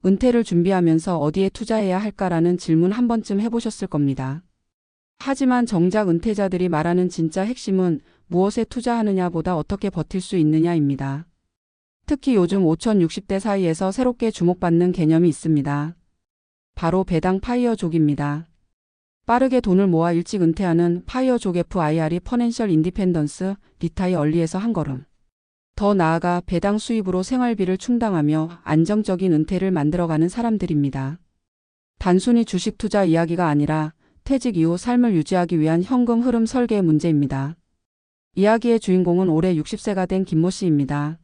은퇴를 준비하면서 어디에 투자해야 할까라는 질문 한 번쯤 해보셨을 겁니다. 하지만 정작 은퇴자들이 말하는 진짜 핵심은 무엇에 투자하느냐보다 어떻게 버틸 수 있느냐입니다. 특히 요즘 5060대 사이에서 새롭게 주목받는 개념이 있습니다. 바로 배당 파이어족입니다. 빠르게 돈을 모아 일찍 은퇴하는 파이어족 FIR이 퍼넨셜 인디펜던스 리타이 얼리에서 한 걸음 더 나아가 배당 수입으로 생활비를 충당하며 안정적인 은퇴를 만들어가는 사람들입니다. 단순히 주식 투자 이야기가 아니라 퇴직 이후 삶을 유지하기 위한 현금 흐름 설계의 문제입니다. 이야기의 주인공은 올해 60세가 된 김모 씨입니다.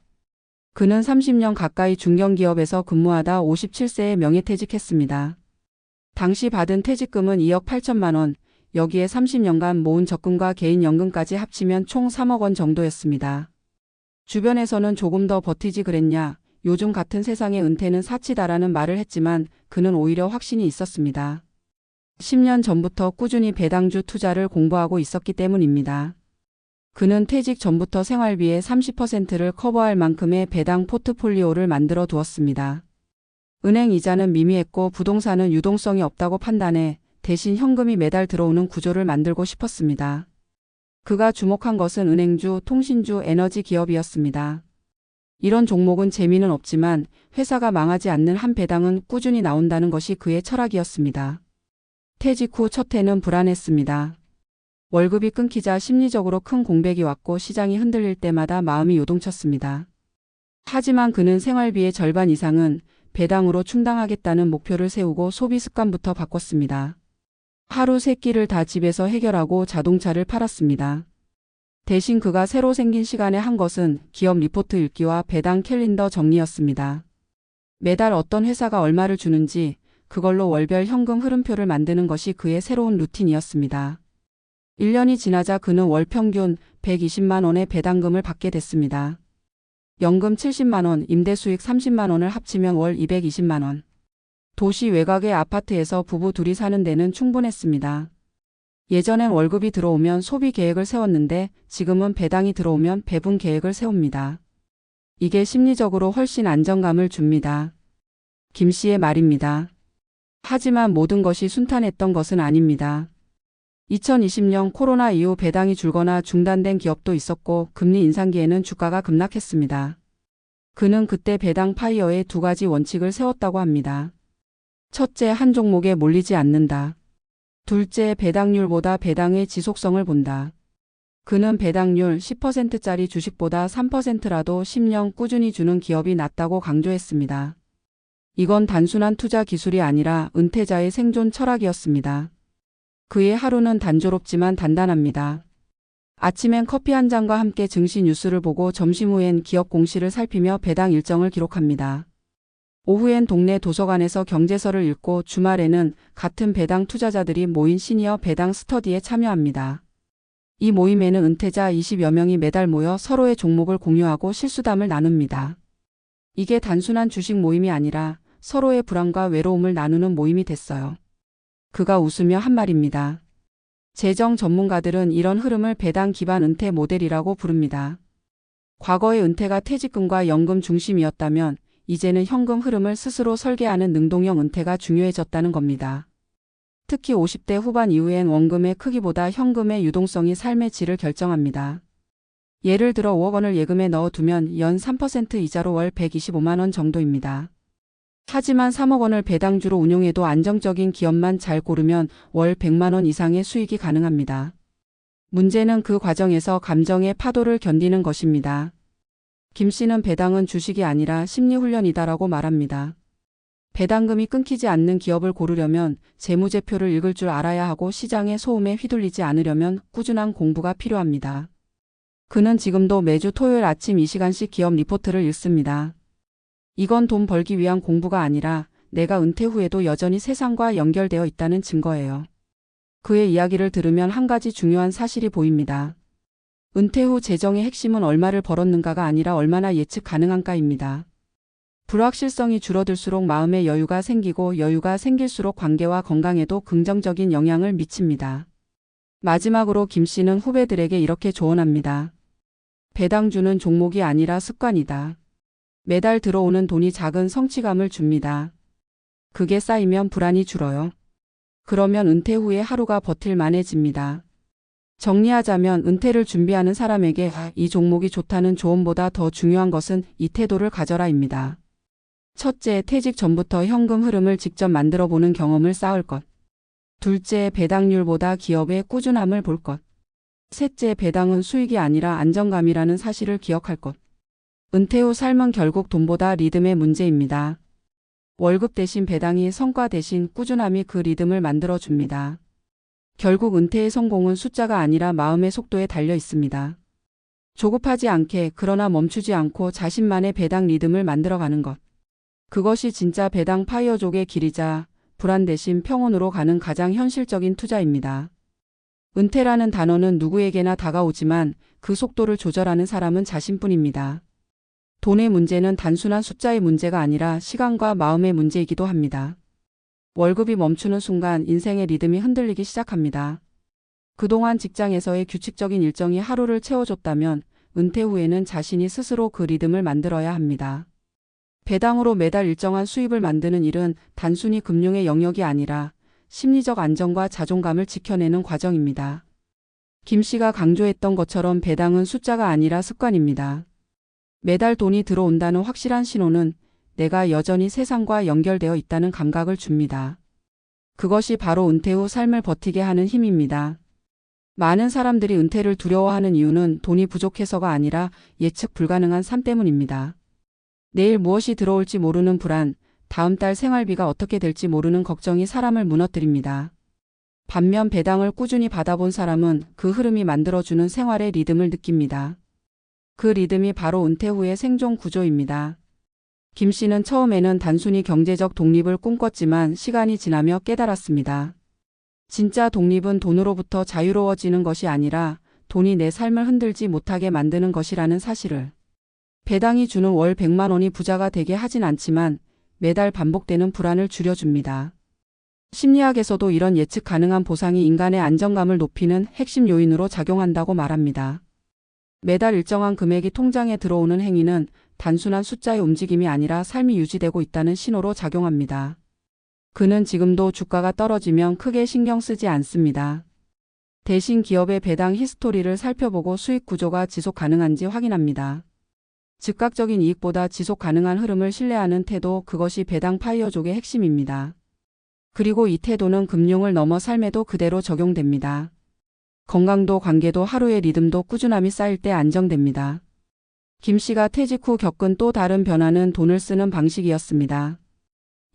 그는 30년 가까이 중견기업에서 근무하다 57세에 명예퇴직했습니다. 당시 받은 퇴직금은 2억 8천만 원, 여기에 30년간 모은 적금과 개인연금까지 합치면 총 3억 원 정도였습니다. 주변에서는 조금 더 버티지 그랬냐, 요즘 같은 세상에 은퇴는 사치다라는 말을 했지만 그는 오히려 확신이 있었습니다. 10년 전부터 꾸준히 배당주 투자를 공부하고 있었기 때문입니다. 그는 퇴직 전부터 생활비의 30%를 커버할 만큼의 배당 포트폴리오를 만들어 두었습니다. 은행 이자는 미미했고 부동산은 유동성이 없다고 판단해 대신 현금이 매달 들어오는 구조를 만들고 싶었습니다. 그가 주목한 것은 은행주, 통신주, 에너지 기업이었습니다. 이런 종목은 재미는 없지만 회사가 망하지 않는 한 배당은 꾸준히 나온다는 것이 그의 철학이었습니다. 퇴직 후 첫 해는 불안했습니다. 월급이 끊기자 심리적으로 큰 공백이 왔고 시장이 흔들릴 때마다 마음이 요동쳤습니다. 하지만 그는 생활비의 절반 이상은 배당으로 충당하겠다는 목표를 세우고 소비 습관부터 바꿨습니다. 하루 3끼를 다 집에서 해결하고 자동차를 팔았습니다. 대신 그가 새로 생긴 시간에 한 것은 기업 리포트 읽기와 배당 캘린더 정리였습니다. 매달 어떤 회사가 얼마를 주는지 그걸로 월별 현금 흐름표를 만드는 것이 그의 새로운 루틴이었습니다. 1년이 지나자 그는 월 평균 120만 원의 배당금을 받게 됐습니다. 연금 70만 원, 임대 수익 30만 원을 합치면 월 220만 원. 도시 외곽의 아파트에서 부부 둘이 사는 데는 충분했습니다. 예전엔 월급이 들어오면 소비 계획을 세웠는데 지금은 배당이 들어오면 배분 계획을 세웁니다. 이게 심리적으로 훨씬 안정감을 줍니다. 김 씨의 말입니다. 하지만 모든 것이 순탄했던 것은 아닙니다. 2020년 코로나 이후 배당이 줄거나 중단된 기업도 있었고 금리 인상기에는 주가가 급락했습니다. 그는 그때 배당 파이어의 2가지 원칙을 세웠다고 합니다. 첫째, 한 종목에 몰리지 않는다. 둘째, 배당률보다 배당의 지속성을 본다. 그는 배당률 10%짜리 주식보다 3%라도 10년 꾸준히 주는 기업이 낫다고 강조했습니다. 이건 단순한 투자 기술이 아니라 은퇴자의 생존 철학이었습니다. 그의 하루는 단조롭지만 단단합니다. 아침엔 커피 한 잔과 함께 증시 뉴스를 보고 점심 후엔 기업 공시를 살피며 배당 일정을 기록합니다. 오후엔 동네 도서관에서 경제서를 읽고 주말에는 같은 배당 투자자들이 모인 시니어 배당 스터디에 참여합니다. 이 모임에는 은퇴자 20여 명이 매달 모여 서로의 종목을 공유하고 실수담을 나눕니다. 이게 단순한 주식 모임이 아니라 서로의 불안과 외로움을 나누는 모임이 됐어요. 그가 웃으며 한 말입니다. 재정 전문가들은 이런 흐름을 배당 기반 은퇴 모델이라고 부릅니다. 과거의 은퇴가 퇴직금과 연금 중심이었다면 이제는 현금 흐름을 스스로 설계하는 능동형 은퇴가 중요해졌다는 겁니다. 특히 50대 후반 이후엔 원금의 크기보다 현금의 유동성이 삶의 질을 결정합니다. 예를 들어 5억 원을 예금에 넣어두면 연 3% 이자로 월 125만 원 정도입니다. 하지만 3억 원을 배당주로 운용해도 안정적인 기업만 잘 고르면 월 100만 원 이상의 수익이 가능합니다. 문제는 그 과정에서 감정의 파도를 견디는 것입니다. 김 씨는 배당은 주식이 아니라 심리훈련이다라고 말합니다. 배당금이 끊기지 않는 기업을 고르려면 재무제표를 읽을 줄 알아야 하고 시장의 소음에 휘둘리지 않으려면 꾸준한 공부가 필요합니다. 그는 지금도 매주 토요일 아침 2시간씩 기업 리포트를 읽습니다. 이건 돈 벌기 위한 공부가 아니라 내가 은퇴 후에도 여전히 세상과 연결되어 있다는 증거예요. 그의 이야기를 들으면 한 가지 중요한 사실이 보입니다. 은퇴 후 재정의 핵심은 얼마를 벌었는가가 아니라 얼마나 예측 가능한가입니다. 불확실성이 줄어들수록 마음의 여유가 생기고 여유가 생길수록 관계와 건강에도 긍정적인 영향을 미칩니다. 마지막으로 김 씨는 후배들에게 이렇게 조언합니다. 배당주는 종목이 아니라 습관이다. 매달 들어오는 돈이 작은 성취감을 줍니다. 그게 쌓이면 불안이 줄어요. 그러면 은퇴 후에 하루가 버틸 만해집니다. 정리하자면 은퇴를 준비하는 사람에게 이 종목이 좋다는 조언보다 더 중요한 것은 이 태도를 가져라입니다. 첫째, 퇴직 전부터 현금 흐름을 직접 만들어 보는 경험을 쌓을 것. 둘째, 배당률보다 기업의 꾸준함을 볼 것. 셋째, 배당은 수익이 아니라 안정감이라는 사실을 기억할 것. 은퇴 후 삶은 결국 돈보다 리듬의 문제입니다. 월급 대신 배당이 성과 대신 꾸준함이 그 리듬을 만들어 줍니다. 결국 은퇴의 성공은 숫자가 아니라 마음의 속도에 달려 있습니다. 조급하지 않게 그러나 멈추지 않고 자신만의 배당 리듬을 만들어가는 것. 그것이 진짜 배당 파이어족의 길이자 불안 대신 평온으로 가는 가장 현실적인 투자입니다. 은퇴라는 단어는 누구에게나 다가오지만 그 속도를 조절하는 사람은 자신뿐입니다. 돈의 문제는 단순한 숫자의 문제가 아니라 시간과 마음의 문제이기도 합니다. 월급이 멈추는 순간 인생의 리듬이 흔들리기 시작합니다. 그동안 직장에서의 규칙적인 일정이 하루를 채워줬다면 은퇴 후에는 자신이 스스로 그 리듬을 만들어야 합니다. 배당으로 매달 일정한 수입을 만드는 일은 단순히 금융의 영역이 아니라 심리적 안정과 자존감을 지켜내는 과정입니다. 김 씨가 강조했던 것처럼 배당은 숫자가 아니라 습관입니다. 매달 돈이 들어온다는 확실한 신호는 내가 여전히 세상과 연결되어 있다는 감각을 줍니다. 그것이 바로 은퇴 후 삶을 버티게 하는 힘입니다. 많은 사람들이 은퇴를 두려워하는 이유는 돈이 부족해서가 아니라 예측 불가능한 삶 때문입니다. 내일 무엇이 들어올지 모르는 불안, 다음 달 생활비가 어떻게 될지 모르는 걱정이 사람을 무너뜨립니다. 반면 배당을 꾸준히 받아본 사람은 그 흐름이 만들어주는 생활의 리듬을 느낍니다. 그 리듬이 바로 은퇴 후의 생존 구조입니다. 김 씨는 처음에는 단순히 경제적 독립을 꿈꿨지만 시간이 지나며 깨달았습니다. 진짜 독립은 돈으로부터 자유로워지는 것이 아니라 돈이 내 삶을 흔들지 못하게 만드는 것이라는 사실을. 배당이 주는 월 100만 원이 부자가 되게 하진 않지만 매달 반복되는 불안을 줄여줍니다. 심리학에서도 이런 예측 가능한 보상이 인간의 안정감을 높이는 핵심 요인으로 작용한다고 말합니다. 매달 일정한 금액이 통장에 들어오는 행위는 단순한 숫자의 움직임이 아니라 삶이 유지되고 있다는 신호로 작용합니다. 그는 지금도 주가가 떨어지면 크게 신경 쓰지 않습니다. 대신 기업의 배당 히스토리를 살펴보고 수익 구조가 지속 가능한지 확인합니다. 즉각적인 이익보다 지속 가능한 흐름을 신뢰하는 태도, 그것이 배당 파이어족의 핵심입니다. 그리고 이 태도는 금융을 넘어 삶에도 그대로 적용됩니다. 건강도 관계도 하루의 리듬도 꾸준함이 쌓일 때 안정됩니다. 김 씨가 퇴직 후 겪은 또 다른 변화는 돈을 쓰는 방식이었습니다.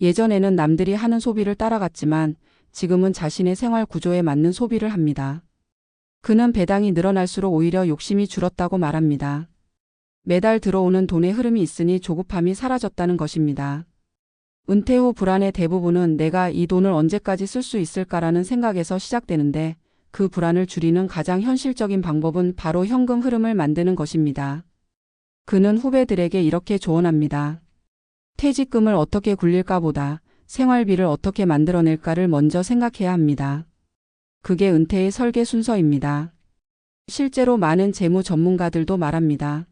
예전에는 남들이 하는 소비를 따라갔지만 지금은 자신의 생활 구조에 맞는 소비를 합니다. 그는 배당이 늘어날수록 오히려 욕심이 줄었다고 말합니다. 매달 들어오는 돈의 흐름이 있으니 조급함이 사라졌다는 것입니다. 은퇴 후 불안의 대부분은 내가 이 돈을 언제까지 쓸 수 있을까라는 생각에서 시작되는데 그 불안을 줄이는 가장 현실적인 방법은 바로 현금 흐름을 만드는 것입니다. 그는 후배들에게 이렇게 조언합니다. 퇴직금을 어떻게 굴릴까 보다 생활비를 어떻게 만들어낼까를 먼저 생각해야 합니다. 그게 은퇴의 설계 순서입니다. 실제로 많은 재무 전문가들도 말합니다.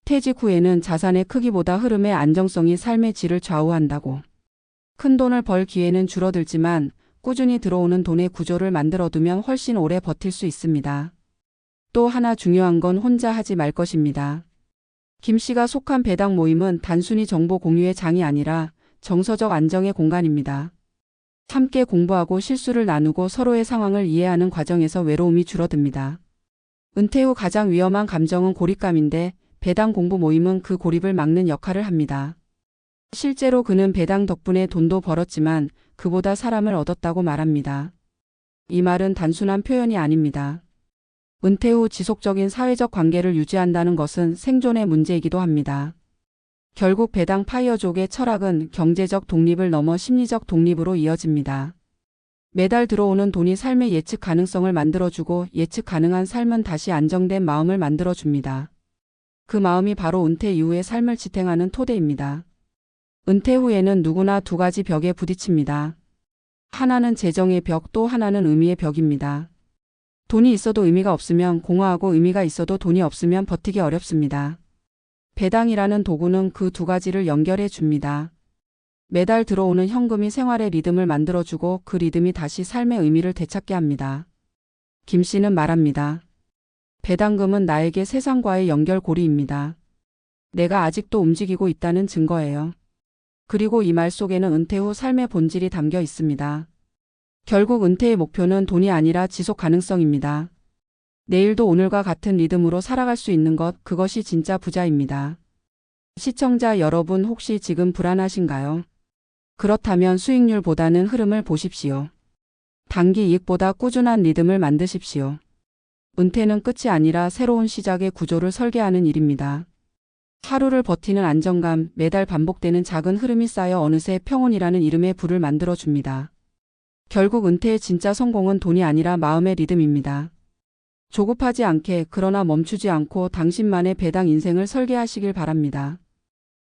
퇴직 후에는 자산의 크기보다 흐름의 안정성이 삶의 질을 좌우한다고. 큰 돈을 벌 기회는 줄어들지만 꾸준히 들어오는 돈의 구조를 만들어두면 훨씬 오래 버틸 수 있습니다. 또 하나 중요한 건 혼자 하지 말 것입니다. 김 씨가 속한 배당 모임은 단순히 정보 공유의 장이 아니라 정서적 안정의 공간입니다. 함께 공부하고 실수를 나누고 서로의 상황을 이해하는 과정에서 외로움이 줄어듭니다. 은퇴 후 가장 위험한 감정은 고립감인데 배당 공부 모임은 그 고립을 막는 역할을 합니다. 실제로 그는 배당 덕분에 돈도 벌었지만 그보다 사람을 얻었다고 말합니다. 이 말은 단순한 표현이 아닙니다. 은퇴 후 지속적인 사회적 관계를 유지한다는 것은 생존의 문제이기도 합니다. 결국 배당 파이어족의 철학은 경제적 독립을 넘어 심리적 독립으로 이어집니다. 매달 들어오는 돈이 삶의 예측 가능성을 만들어주고 예측 가능한 삶은 다시 안정된 마음을 만들어줍니다. 그 마음이 바로 은퇴 이후의 삶을 지탱하는 토대입니다. 은퇴 후에는 누구나 두 가지 벽에 부딪힙니다. 하나는 재정의 벽, 또 하나는 의미의 벽입니다. 돈이 있어도 의미가 없으면 공허하고 의미가 있어도 돈이 없으면 버티기 어렵습니다. 배당이라는 도구는 그 두 가지를 연결해 줍니다. 매달 들어오는 현금이 생활의 리듬을 만들어주고 그 리듬이 다시 삶의 의미를 되찾게 합니다. 김 씨는 말합니다. 배당금은 나에게 세상과의 연결고리입니다. 내가 아직도 움직이고 있다는 증거예요. 그리고 이 말 속에는 은퇴 후 삶의 본질이 담겨 있습니다. 결국 은퇴의 목표는 돈이 아니라 지속 가능성입니다. 내일도 오늘과 같은 리듬으로 살아갈 수 있는 것, 그것이 진짜 부자입니다. 시청자 여러분, 혹시 지금 불안하신가요? 그렇다면 수익률보다는 흐름을 보십시오. 단기 이익보다 꾸준한 리듬을 만드십시오. 은퇴는 끝이 아니라 새로운 시작의 구조를 설계하는 일입니다. 하루를 버티는 안정감, 매달 반복되는 작은 흐름이 쌓여 어느새 평온이라는 이름의 부를 만들어줍니다. 결국 은퇴의 진짜 성공은 돈이 아니라 마음의 리듬입니다. 조급하지 않게, 그러나 멈추지 않고 당신만의 배당 인생을 설계하시길 바랍니다.